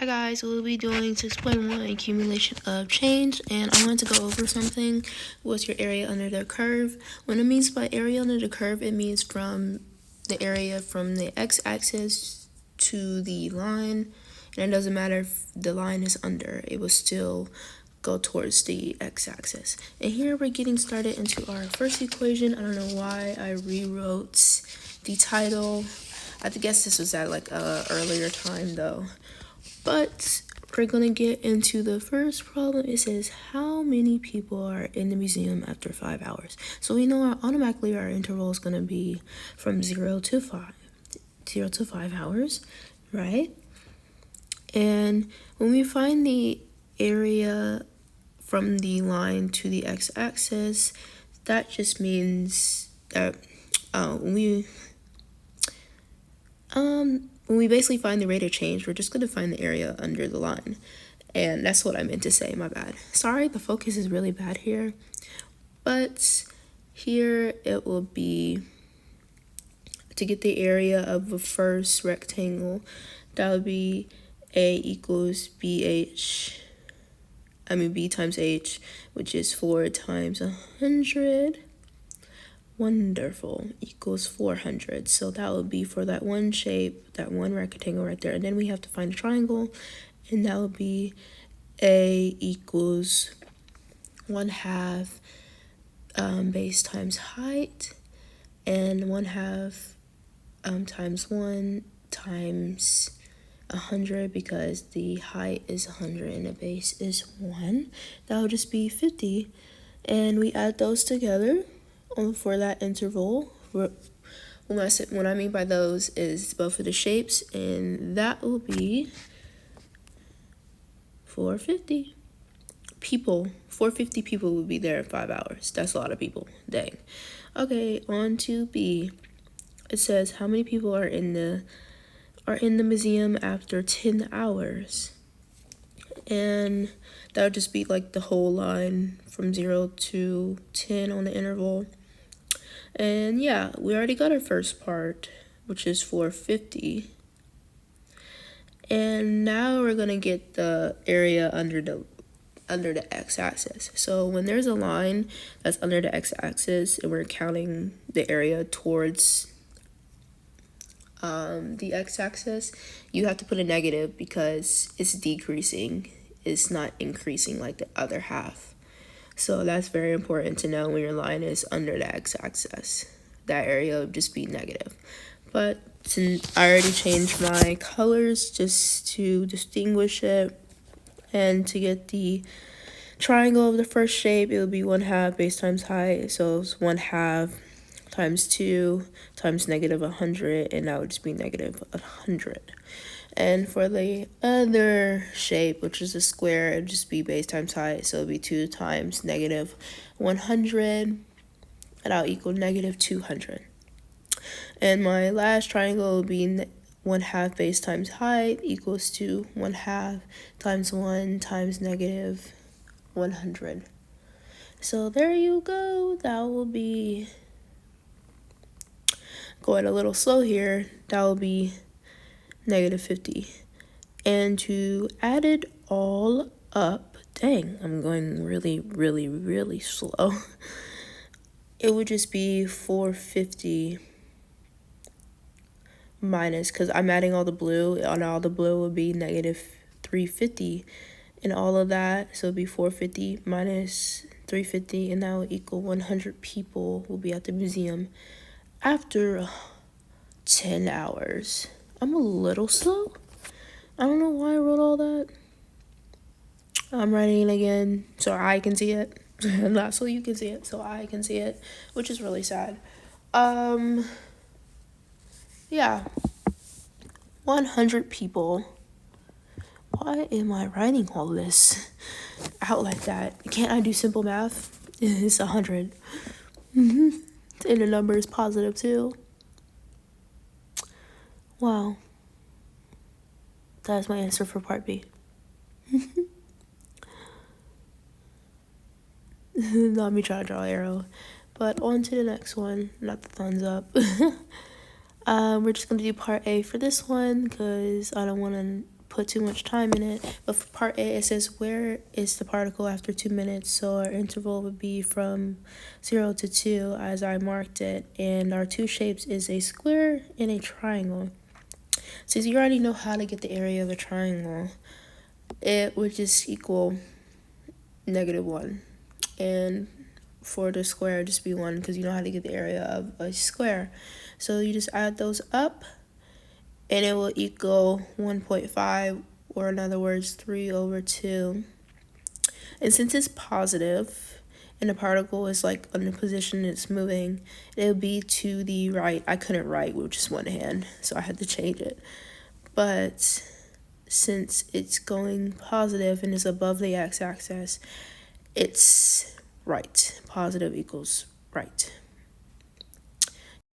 Hi guys, we'll be doing 6.1 accumulation of change, and I want to go over something. What's your area under the curve? What it means by area under the curve, it means from the area from the x-axis to the line, and it doesn't matter if the line is under, it will still go towards the x-axis. And here we're getting started into our first equation. I don't know why I rewrote the title. I guess this was at like a earlier time though. But we're gonna get into the first problem. It says how many people are in the museum after 5 hours. So we know automatically our interval is gonna be from 0 to 5 hours, right? And when we find the area from the line to the x-axis, that just means that when we basically find the rate of change, we're just going to find the area under the line. And that's what I meant to say, my bad. Sorry, the focus is really bad here. But here it will be, to get the area of the first rectangle, that would be A equals B times H, which is 4 times 100. Wonderful, equals 400. So that would be for that one shape, that one rectangle right there. And then we have to find a triangle, and that would be A equals 1/2 base times height, and 1/2 times 1 times 100, because the height is 100 and the base is 1. That would just be 50. And we add those together for that interval. What I mean by those is both of the shapes, and that will be 450 people. 450 people will be there in 5 hours. That's a lot of people. Dang. Okay, on to B. It says how many people are in the museum after 10 hours. And that would just be like the whole line from 0 to 10 on the interval. And yeah, we already got our first part, which is 450. And now we're gonna get the area under the x-axis. So when there's a line that's under the x-axis and we're counting the area towards the x-axis, you have to put a negative because it's decreasing. It's not increasing like the other half. So that's very important to know when your line is under the x-axis. That area would just be negative. But since I already changed my colors just to distinguish it, and to get the triangle of the first shape, it would be 1/2 base times height. So it's 1/2 times 2 times negative 100, and that would just be negative 100. And for the other shape, which is a square, it would just be base times height, so it would be 2 times negative 100, and that'll equal negative 200. And my last triangle will be 1/2 base times height equals to 1/2 times 1 times negative 100. So there you go. That will be, going a little slow here, that will be negative 50. And to add it all up, dang, I'm going really, really, really slow. It would just be 450 minus, because I'm adding all the blue, and all the blue would be negative 350 and all of that. So it'd be 450 minus 350, and that will equal 100 people will be at the museum after 10 hours. I'm a little slow. I don't know why I wrote all that. I'm writing it again so I can see it. Not so you can see it, so I can see it, which is really sad. Yeah. 100 people. Why am I writing all this out like that? Can't I do simple math? It's 100. And the number is positive too. Wow. That's my answer for part B. Not me trying to draw an arrow. But on to the next one. Not the thumbs up. We're just going to do part A for this one because I don't want to put too much time in it. But for part A, it says where is the particle after 2 minutes. So our interval would be from 0 to 2 as I marked it. And our two shapes is a square and a triangle. Since you already know how to get the area of a triangle, it would just equal -1. And for the square, just be 1 because you know how to get the area of a square. So you just add those up and it will equal 1.5, or in other words, 3/2. And since it's positive and the particle is like in the position it's moving, it'll be to the right. I couldn't write with just one hand, so I had to change it. But since it's going positive and is above the x-axis, it's right. Positive equals right.